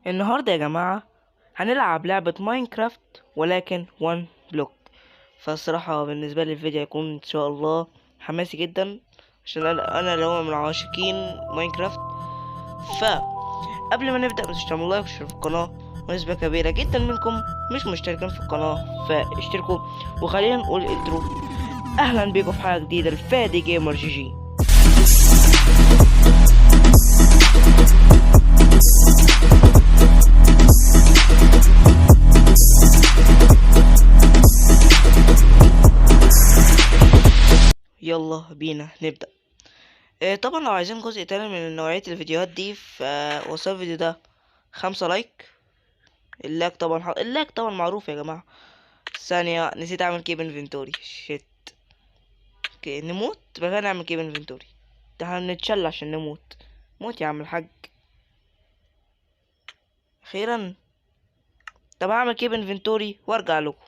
النهاردة يا جماعة هنلعب لعبة ماينكرافت ولكن 1 بلوك. فالصراحة بالنسبة لي الفيديو هيكون ان شاء الله حماسي جدا، عشان انا اللي هو من عاشقين ماينكرافت. فقبل ما نبدأ متنسوش تعملوا لايك وتشتركوا في القناة، ونسبة كبيرة جدا منكم مش مشتركين في القناة فاشتركوا. وخلينا نقول انترو. اهلا بيكم في حلقة جديدة لفادي جيمر جي جي. يلا بينا نبدأ. طبعا لو عايزين جزء تاني من نوعية الفيديوهات دي فوصل الفيديو ده 5 لايك. اللايك طبعا معروف يا جماعة. ثانية نسيت اعمل كيب انفنتوري شيت. اوكي نموت بقى نعمل كيب انفنتوري. ده هنتشل عشان نموت. موت يا عم الحاج. اخيرا. طب هعمل كيب انفنتوري وارجع لكم.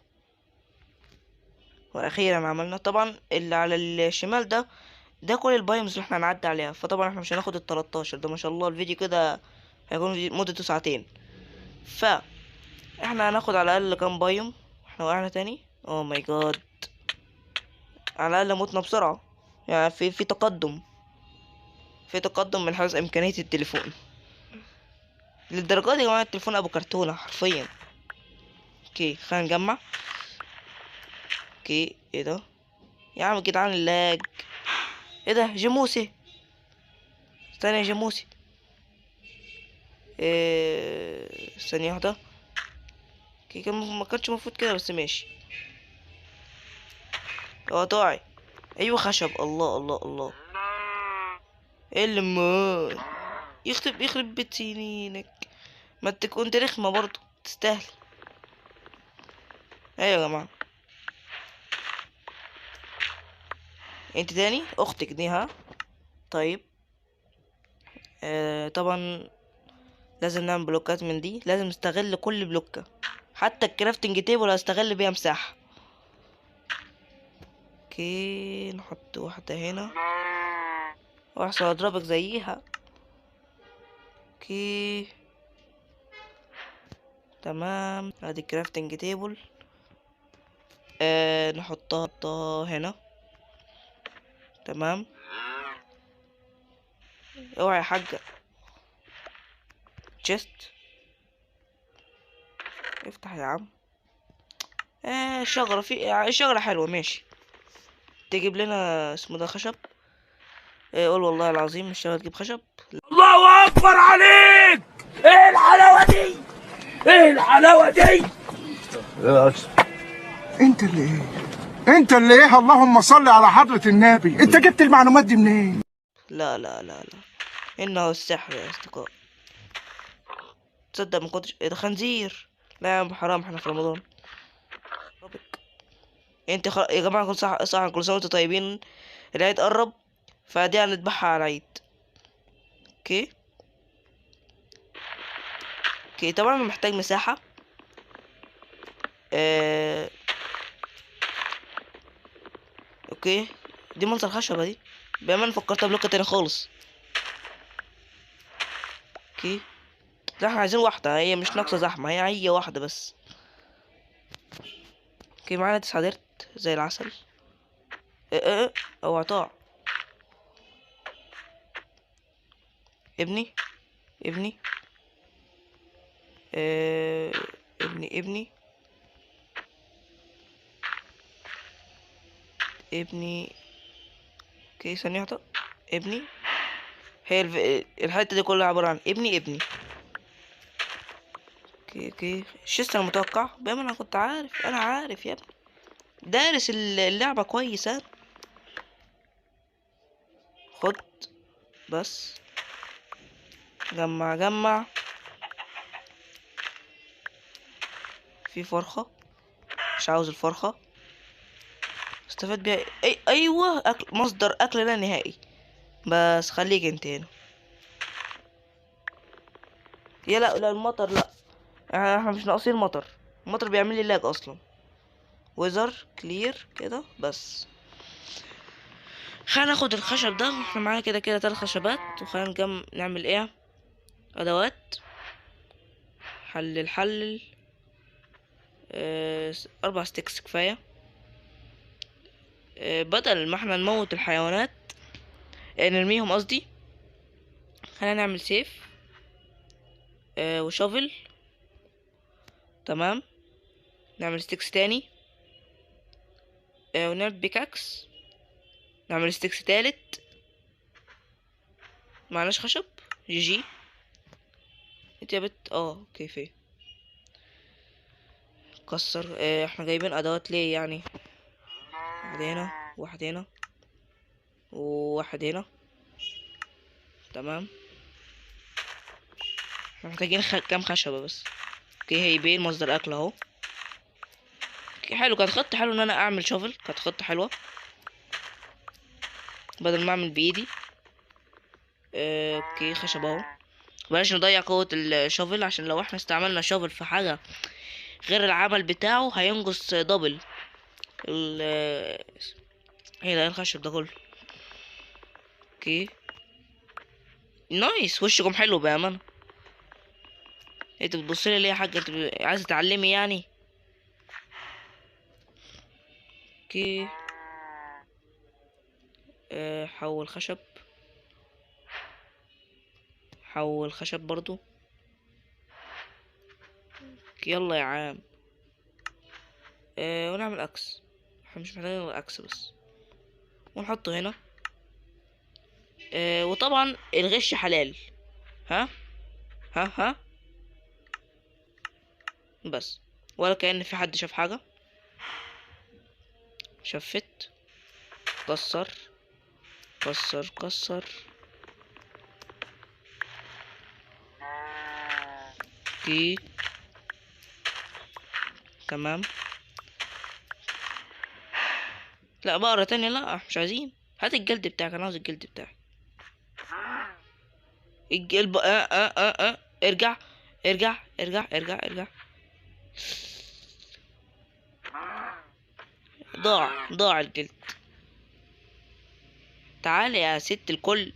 واخيرا عملنا طبعا اللي على الشمال ده كل البايمز اللي احنا هنعدي عليها. فطبعا احنا مش هناخد ال13 ده، ما شاء الله الفيديو كده هيكون مدته ساعتين. ف احنا هناخد على الاقل كام بايوم. احنا وقعنا تاني. اوه ماي جاد. على الاقل متنا بسرعة. يعني في تقدم. في تقدم من حيث امكانية التليفون. للدرجة دي يا جماعة التليفون ابو كرتونة حرفيا. اوكي خلينا نجمع. اوكي ايه ده يا عم جدعان اللاج. ايه ده جاموسي. استنى يا جاموسي. ثانية واحدة. اوكي ما كانش المفروض كده بس ماشي. قطاعي. ايوه خشب. الله الله الله. ايه اللي يخرب بيت سنينك. ما انت كنت رخمة برضو تستاهل. ايوه يا جماعة. انت تاني اختك دي ها. طيب. طبعا لازم نعمل بلوكات من دي. لازم نستغل كل بلوكة، حتى الكرافتنج تيبل هستغل بيها مساحة. اوكي نحط واحدة هنا واحسن اضربك زيها. اوكي تمام. ادي كرافتنج تيبل. نحطها هنا. تمام. اوعى يا حاجة. تشيست. افتح يا عم. شجرة في شجرة حلوة ماشي. تجيب لنا اسمه ده خشب. قول والله العظيم مش تجيب خشب. الله اكبر عليك. ايه الحلاوه دي؟ ايه الحلاوه دي؟ انت اللي ايه اللهم صل على حضرة النبي. انت جبت المعلومات دي منين؟ لا لا لا لا، انه السحر يا اصدقاء. تصدق ما كنتش ده خنزير. لا يا عم حرام احنا في رمضان. ربك. يا جماعة كل صح صح كل سنة وانتم طيبين. العيد قرب. فدي هنذبحها على العيد. اوكي. اوكي طبعا محتاج مساحة. آه... اوكي. دي منظر خشبة دي. بأمان فكرتها بلوكة تاني خالص. اوكي. لا احنا عايزين واحدة، هي مش ناقصة زحمة، هي واحدة بس. اوكي معانا 9 ديرت زي العسل. اوعى تقع. ابني. ابني. اه... ابني. ابني. اوكي ثانية واحدة. ابني. هي الحتة دي كلها عبارة عن ابني. اوكي شست انا متوقع بما انا كنت عارف. انا عارف يا ابني. دارس اللعبة كويس ها. خد. بس. جمع. في فرخة. مش عاوز الفرخة. استفاد بيها ايوه مصدر اكل لا نهائي. بس خليك انت هنا. يا لا المطر لا. احنا مش ناقصين مطر. المطر بيعمل لي لاج اصلا. ويزر كلير كده بس. خلينا ناخد الخشب ده. احنا معانا كده 3 خشبات. وخلينا نعمل ايه ادوات. حلل 4 ستيكس كفاية. بدل ما احنا نموت الحيوانات، نرميهم قصدي، خلينا نعمل سيف وشوفل. تمام، نعمل ستيكس تاني ونعمل بيكاكس، نعمل ستيكس تالت. معناش خشب. جي انت يا بت اوكي في كسر. احنا جايبين ادوات ليه يعني؟ واحد هنا، واحد هنا، وواحد هنا. تمام، احنا محتاجين كام خشبة بس. اوكي، هيبين مصدر اكل اهو. اوكي حلو، كانت خطة حلوة ان انا اعمل شوفل، كانت خطة حلوة بدل ما اعمل بايدي. اوكي خشب اهو. بلاش نضيع قوة الشوفل، عشان لو احنا استعملنا شوفل في حاجة غير العمل بتاعه هينقص دبل ال ايه ده؟ إيه الخشب ده كله؟ اوكي نايس، وشكم حلو بأمانة. انت بتبصلي ليه يا حاجة؟ انت عايزة تتعلمي يعني؟ اوكي حول خشب، حول خشب برضو. اوكي يلا يا عام. ونعمل اكس. احنا مش محتاجين غير اكس بس، ونحطه هنا. وطبعا الغش حلال. ها ها بس، ولا كأن في حد شاف حاجة. شفت، كسر كسر كسر. اوكي تمام. لا بقرة تانية، لا مش عايزين. هات الجلد بتاعك، انا عاوز الجلد بتاعك. الجلد ارجع ارجع ارجع ارجع ارجع. ضاع الجلد. تعالي يا ست الكل.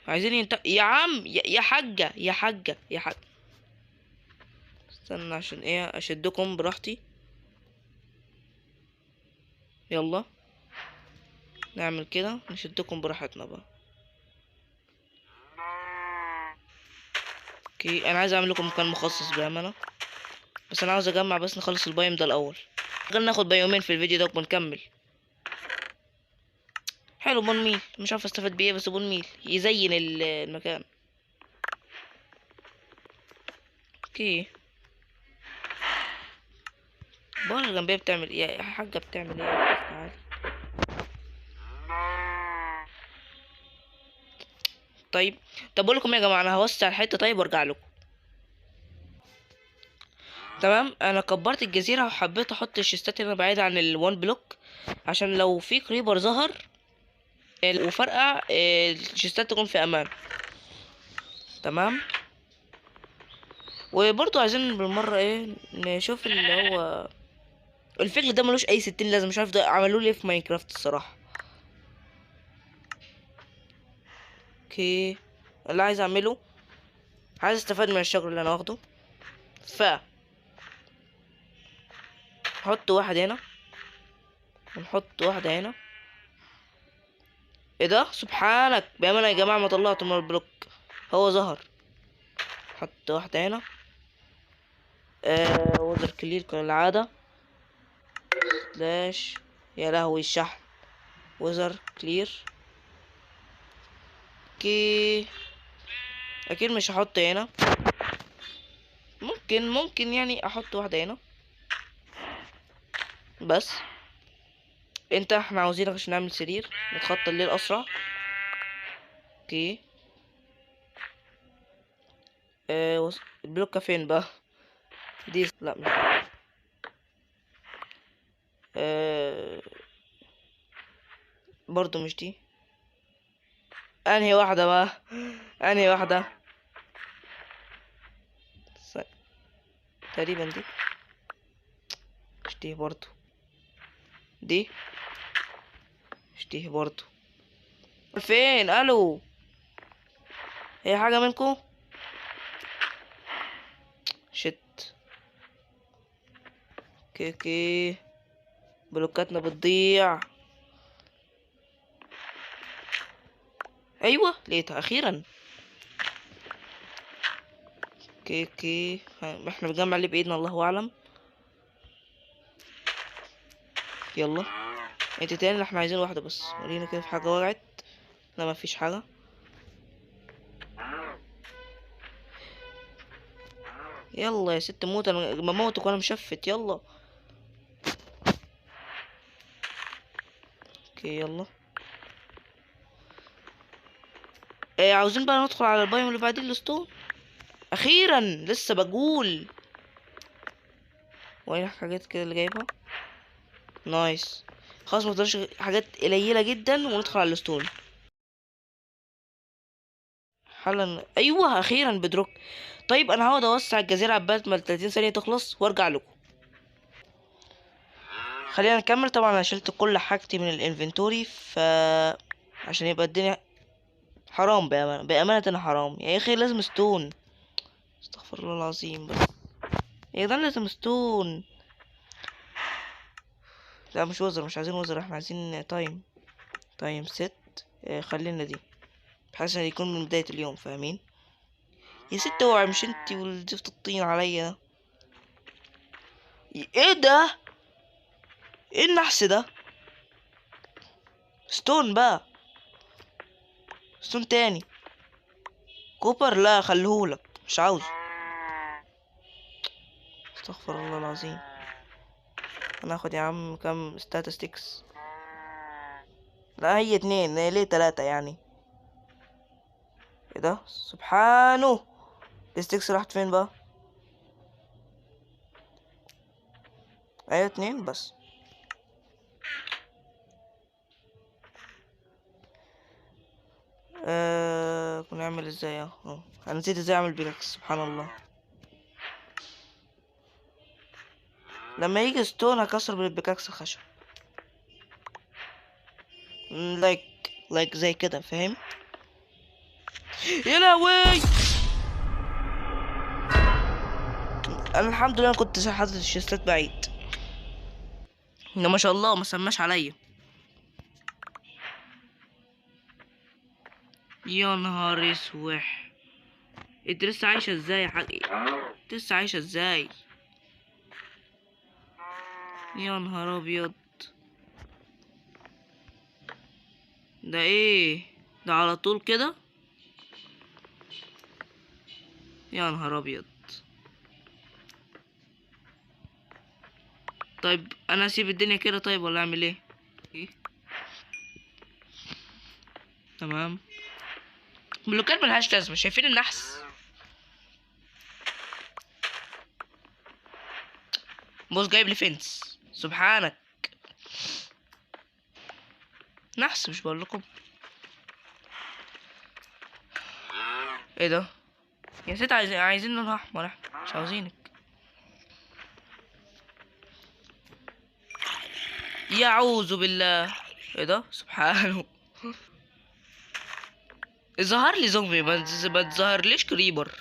عايزين يا عم، يا حاجة يا حاجة يا حاجة. استنى عشان ايه اشدكم براحتي. يلا نعمل كده، نشدكم براحتنا بقى. اوكي انا عايز اعمل لكم مكان مخصص بامانه، بس انا عاوز اجمع بس نخلص البايم ده الاول. خلينا ناخد بايومين في الفيديو ده ونكمل. حلو، بون ميل. مش عارف استفاد بيه بس بون ميل يزين المكان. اوكي بقول الجنبية بتعمل ايه يا حاجة؟ بتعمل ايه يا تعالي. طيب، طب بقول لكم يا جماعة، انا هوسع الحتة طيب وارجع لكم. تمام، انا كبرت الجزيرة وحبيت احط الشيستات هنا بعيد عن الوان بلوك، عشان لو في كريبر ظهر وفرقع الشيستات تكون في امان. تمام، وبرضه عايزين بالمرة ايه نشوف اللي هو الفكر ده ملوش اي 60 لازم. مش عارف ده عملوه ليه في ماينكرافت الصراحة. اوكي اللي عايز اعمله، عايز استفاد من الشجر اللي انا واخده، ف نحط واحد هنا ونحط واحدة هنا. ايه ده؟ سبحانك بأمانة يا جماعة، ما طلعته من البلوك، هو ظهر. حط واحدة هنا. وزر كلير كالعادة. سلاش، يا لهوي الشحن. وزر كلير. اوكي اكيد مش هحط هنا. ممكن يعني احط واحدة هنا بس. احنا عاوزينك عشان نعمل سرير نتخطى الليل اسرع. اوكي البلوكة فين بقى؟ دي لا مش برضو مش دي. انهي واحدة بقى؟ انهي واحدة؟ س... تقريبا دي. مش دي برضو. دي مش دي برضو. فين؟ الو هي حاجة منكم؟ شت. اوكي بلوكاتنا بتضيع. ايوه لقيتها اخيرا. اوكي احنا بنجمع اللي بايدنا، الله اعلم. يلا انت تاني، احنا عايزين واحدة بس، ورينا كده في حاجة وقعت. لا ما فيش حاجة. يلا يا ست موت، انا بموتك وانا مشفت. يلا اوكي يلا. ايه عاوزين بقى ندخل على البايوم اللي بعدين الستون. اخيرا لسه بقول. وين الحاجات كده اللي جايبها؟ نايس. خلاص ما فضلش حاجات قليلة جدا وندخل على الستون حالا. ايوه اخيرا بدروك. طيب انا هقعد اوسع الجزيرة عبال ما 30 ثانية تخلص وارجع لكم. خلينا نكمل. طبعا انا شلت كل حاجتي من الانفنتوري، عشان يبقى الدنيا حرام. بأمانة انا حرام يا اخي، لازم ستون. استغفر الله العظيم بس. يا جدعان لازم ستون. لا مش وزر، مش عايزين وزر، احنا عايزين تايم ست. خلينا دي بحيث ان يكون من بداية اليوم، فاهمين؟ يا ست اوعي، مش انتي والزفت الطين عليا. ايه ده؟ ايه النحس ده؟ ستون بقى، ستون تاني. كوبر لا خليهولك، مش عاوز. استغفر الله العظيم. هناخد يا عم كام statistics؟ لا هي 2، ليه 3 يعني؟ ايه ده سبحانه؟ الستيكس راحت فين بقى؟ ايوه 2 بس. كنا نعمل ازاي اهو؟ انا نسيت ازاي اعمل بيكاكس، سبحان الله. لما يجي ستون هكسر بالبيكاكس الخشب. لايك زي كده، فاهم؟ يا لهوي. انا الحمد لله كنت حاطط الشيستات بعيد. ده ما شاء الله ما سماش عليا. يا نهار اسوح. انت لسه عايشه ازاي يا حاج؟ انت لسه عايشه ازاي؟ يا نهار ابيض. ده ايه ده على طول كده؟ يا نهار ابيض. طيب انا اسيب الدنيا كده طيب ولا اعمل ايه؟ تمام. بلوكات ملهاش لازمه، شايفين النحس؟ بص جايب لي فينس، سبحانك. نحس مش بقول لكم؟ ايه ده؟ يا ست عايزين لونها احمر، احنا مش عاوزينك. يعوذ بالله. ايه ده سبحانه. ظهر لي زومبي، ما تظهرليش كريبر.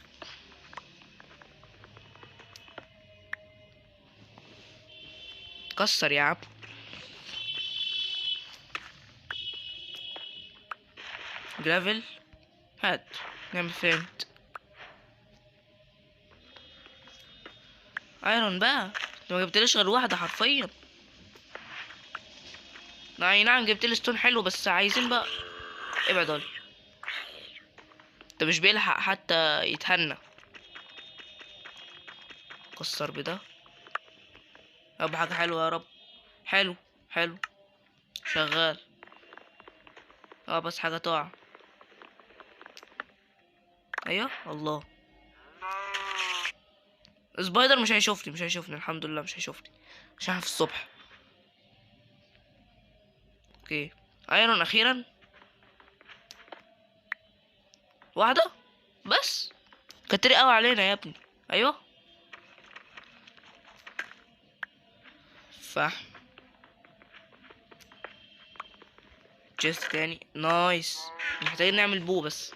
كسر يا عم. جرافل هات، نعمل فينت. ايرون بقى. انت ما جبتليش غير واحده حرفيا. اي نعم جبت لي ستون حلو، بس عايزين بقى. ابعد علي. انت مش بيلحق حتى يتهنى. كسر بده. يا رب حاجه حلوه يا رب. حلو حلو شغال. بس حاجه تقع. ايوه الله. سبايدر مش هيشوفني، مش هيشوفني الحمد لله، مش هيشوفني عشان احنا في الصبح. اوكي ايرون اخيرا. واحده بس. كتري قوي علينا يا ابني. ايوه فحم. جيست تاني نايس. محتاجين نعمل بو بس.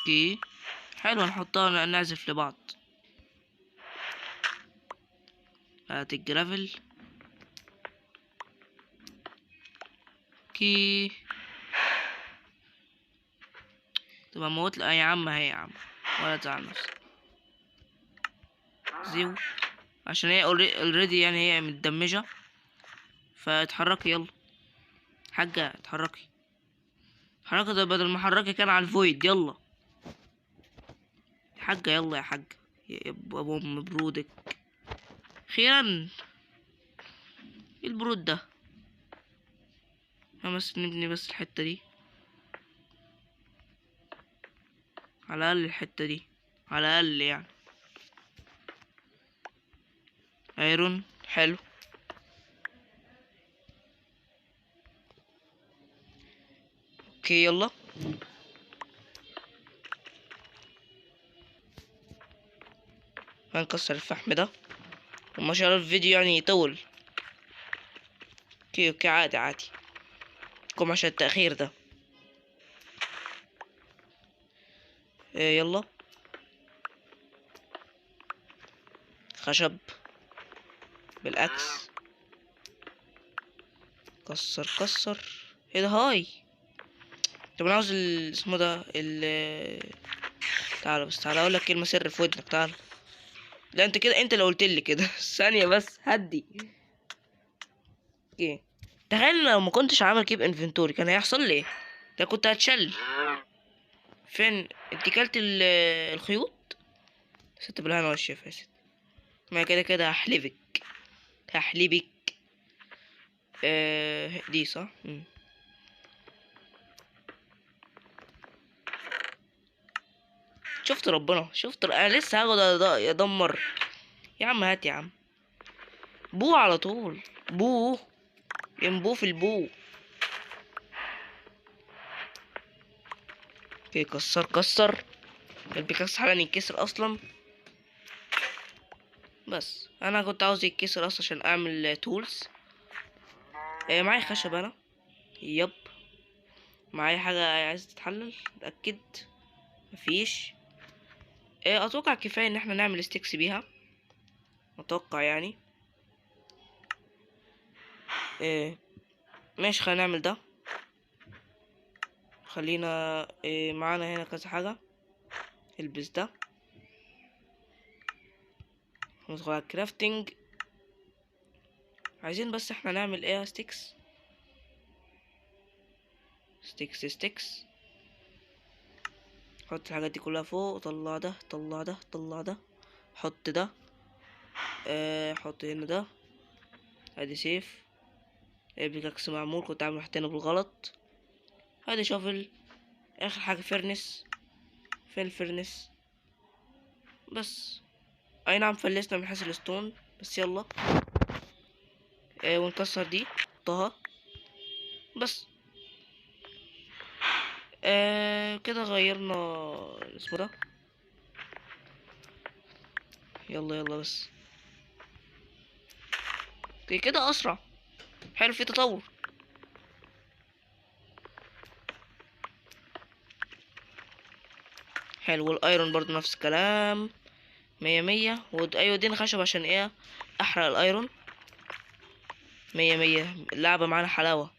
اوكي حلو، نحطها نعزف لبعض. هات الجرافل. اوكي تبقى موت. لا يا عم، هي يا عم ولا تزعل نفسك. زيو عشان هي اوريدي يعني هي متدمجة. فاتحركي يلا حاجة، اتحركي. حركة ده بدل ما حركي كان على الفويد. يلا يا حاجة، يلا يا حاجة، يا ابو ام برودك. اخيرا. ايه البرود ده؟ بس نبني بس الحتة دي، على الاقل الحتة دي، على الاقل يعني. ايرون حلو. اوكي يلا. هنكسر الفحم ده، وما شاء الله الفيديو يعني يطول. اوكي اوكي عادي عادي، كم عشان التأخير ده. إيه يلا. خشب بالعكس. كسر كسر. ايه ده؟ هاي. طب انا عاوز اسمه ده تعال بس، تعال اقول لك كلمة سر في ودنك. تعال. لا انت كده، انت اللي قلت لي كده. ثانية بس هدي. اوكي تخيل لو ما كنتش عامل كيب انفنتوري كان هيحصل لي ايه؟ ده كنت هتشل. فين انت كلت الخيوط؟ ست بالهنا والشفا يا ست. ما كده كده هحلبك، هحلبك. دي صح. شفت ربنا، انا لسه هاخد ادمر. يا عم هات يا عم. بو على طول. بو ينبو في البو. اوكي كسر كسر. البيكاكس حالا يتكسر اصلا. بس انا كنت عاوز يتكسر اصلا عشان اعمل تولز. معايا خشب انا. يب. معايا حاجة عايز تتحلل؟ اتأكد. مفيش. اتوقع كفاية ان احنا نعمل ستيكس بيها، اتوقع يعني. ماشي خلينا نعمل ده. خلينا معانا هنا كذا حاجة. البس ده. ندخل على الكرافتنج. عايزين بس احنا نعمل ايه؟ ستيكس ستيكس ستيكس. حط الحاجات دي كلها فوق. طلع ده طلع ده طلع ده. حط ده. حط هنا ده. ادي سيف. بيكاكس معمول، كنت عامل حاطينه بالغلط. ادي شوفل. اخر حاجة فرنس. فين الفرنس؟ بس اي نعم فلسنا من حيث الستون، بس يلا. ونكسر دي نحطها. بس كده غيرنا اسمه ده. يلا يلا بس. كده اسرع. حلو، في تطور. حلو. والايرون برضو نفس الكلام. مية مية. ايوه اديني خشب عشان ايه؟ احرق الايرون. مية مية. اللعبة معانا حلاوة.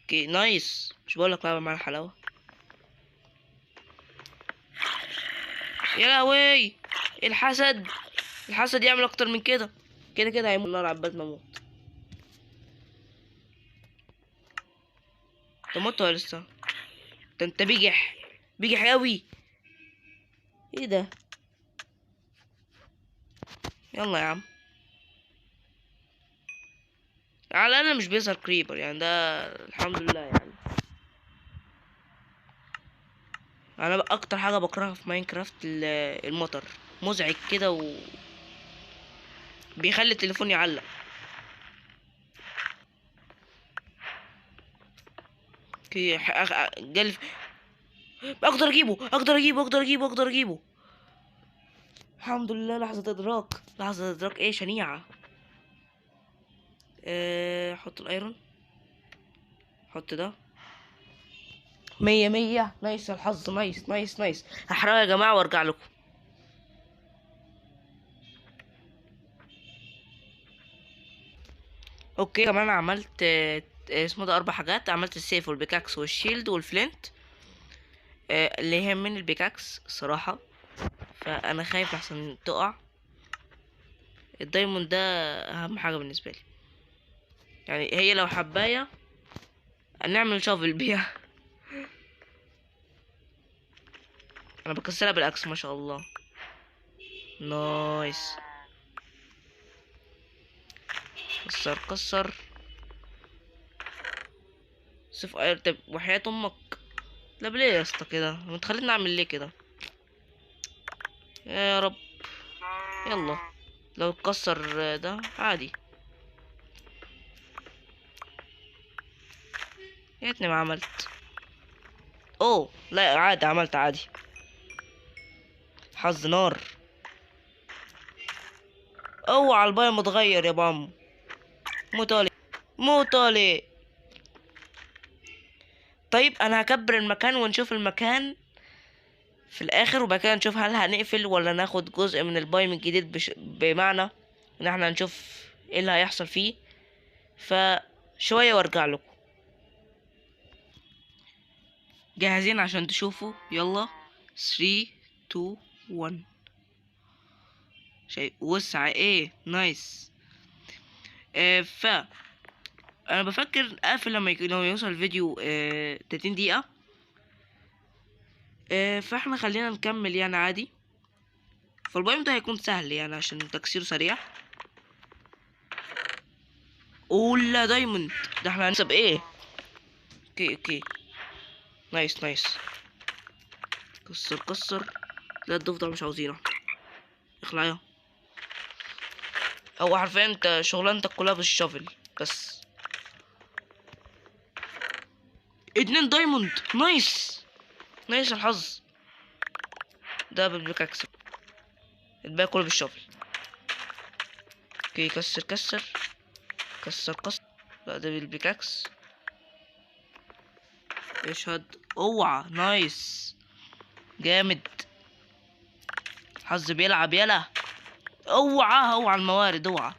اوكي نايس. مش بقولك لعبة معانا حلاوة؟ يا لهوي. الحسد. الحسد يعمل اكتر من كده. كده كده هيموت النار عبال ما اموت. انت مت ولا لسه؟ ده انت بيجح، بيجح اوي. ايه ده؟ يلا يا عم. على الاقل مش بيظهر كريبر يعني، ده الحمد لله يعني. انا بقى اكتر حاجه بكرهها في ماينكرافت المطر. مزعج كده بيخلي التليفون يعلق. جالي اقدر اجيبه اقدر اجيبه اقدر اجيبه اقدر اجيبه. الحمد لله. لحظه ادراك، لحظه ادراك ايه شنيعه. حط الايرون. حط ده. مية مية. نايس الحظ، نايس نايس نايس. هحرقه يا جماعة وارجع لكم. اوكي كمان عملت اسمه ده 4 حاجات. عملت السيف والبيكاكس والشيلد والفلنت. اللي يهمني البيكاكس الصراحة، فانا خايف لحسن تقع. الدايموند ده اهم حاجة بالنسبة لي، يعني هي لو حباية نعمل شافل بيها. انا بكسرها بالاكس ما شاء الله. نايس. كسر كسر. سيف طب وحياة امك. لا ليه يا اسطى كده؟ متخليني اعمل ليه كده؟ يا رب. يلا لو اتكسر ده عادي. يا ريتني ما عملت. اوه لا عادي، عملت عادي. حظ نار. اوعى البايو متغير يا بام. موتالي موتالي. طيب انا هكبر المكان ونشوف المكان في الاخر، وبعد كده نشوف هل هنقفل ولا ناخد جزء من البايم الجديد بمعنى ان احنا نشوف ايه اللي هيحصل فيه. فشوية وارجع لكم. جاهزين عشان تشوفوا؟ يلا 3 2 1. شيء وسع ايه. نايس. ف انا بفكر اقفل لما يوصل الفيديو 30 دقيقة. فاحنا خلينا نكمل يعني عادي. فالبايم ده هيكون سهل يعني عشان تكسيره سريع. اولا دايموند. ده احنا هنكسب ايه. اوكي اوكي. نايس نايس. كسر كسر. لا الضفدع مش عاوزينه. اخلع يا. هو حرفيا انت شغلانتك كلها بالشافل بس. 2 دايموند. نايس نايس الحظ. ده بالبيكاكس. الباقي كله بالشافل. اوكي كسر كسر. كسر كسر. لا ده بالبيكاكس. اشهد. اوعى. نايس جامد. حظ بيلعب يلا. اوعى اوعى الموارد اوعى.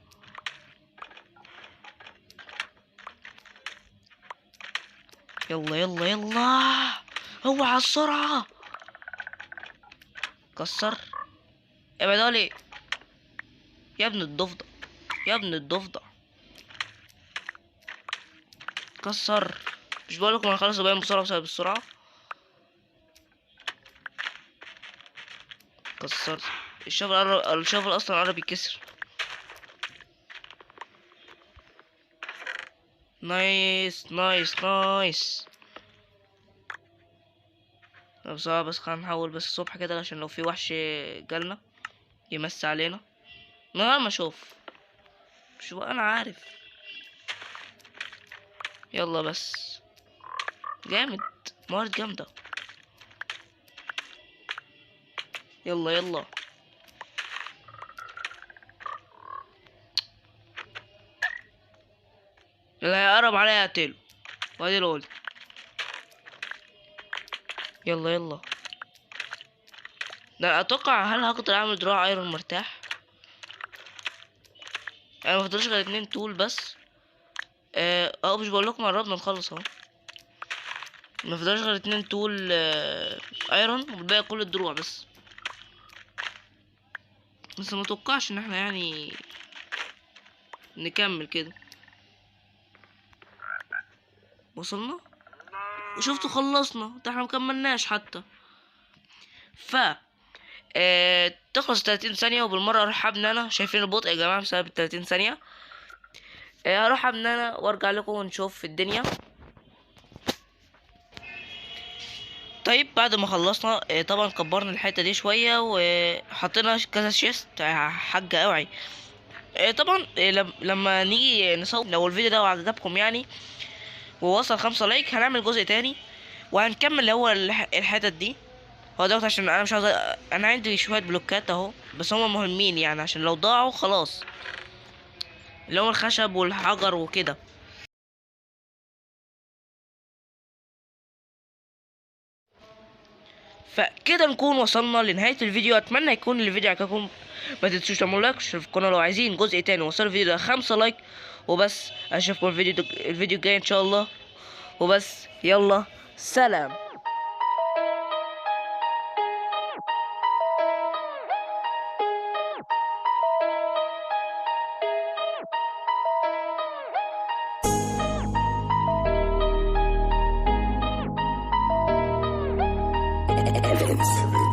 يلا يلا يلا. اوعى السرعة. كسر. ابعد علي يا ابن الضفدع. يا ابن الضفدع. كسر. مش بقولكم هنخلص الباقي بسرعة بسبب السرعة. كسر. الشفل قرب، الشفل اصلا قرب يتكسر. نايس نايس نايس. طب بسرعة بس خلينا نحول بس الصبح كده عشان لو في وحش جالنا يمس علينا من غير ما اشوف. مش بقى انا عارف. يلا بس. جامد. موارد جامدة. يلا يلا. اللي هيقرب عليا هقتله. وادي الأولى. يلا يلا. ده اتوقع هل هقدر اعمل دراع ايرون مرتاح؟ انا مفضلش غير 2 طول بس. مش بقول لكم قربنا نخلص اهو. مفضلش غير 2 طول ايرون والباقي كل الدروع بس. بس ما اتوقعش ان احنا يعني نكمل كده. وصلنا. شفتوا خلصنا. ده احنا مكملناش حتى. ف تخلص 30 ثانية وبالمرة اروح ابني انا. شايفين البطء يا جماعة بسبب ال 30 ثانية. هروح ابني انا وارجع لكم ونشوف الدنيا. طيب بعد ما خلصنا طبعا كبرنا الحتة دي شوية وحطينا كذا شيست. حاجة اوعي. طبعا لما نيجي نصور لو الفيديو ده عجبكم يعني ووصل 5 لايك هنعمل جزء تاني وهنكمل اللي هو الحتت دي. هو دوت عشان انا مش عاوز انا عندي شوية بلوكات اهو بس هما مهمين يعني عشان لو ضاعوا خلاص، اللي هو الخشب والحجر وكده. فكده نكون وصلنا لنهاية الفيديو. اتمنى يكون الفيديو عجبكم. ما تنسوش تعملوا لايك في القناة لو عايزين جزء تاني وصلوا الفيديو ده 5 لايك وبس. اشوفكم الفيديو الجاي ان شاء الله وبس. يلا سلام. Evidence.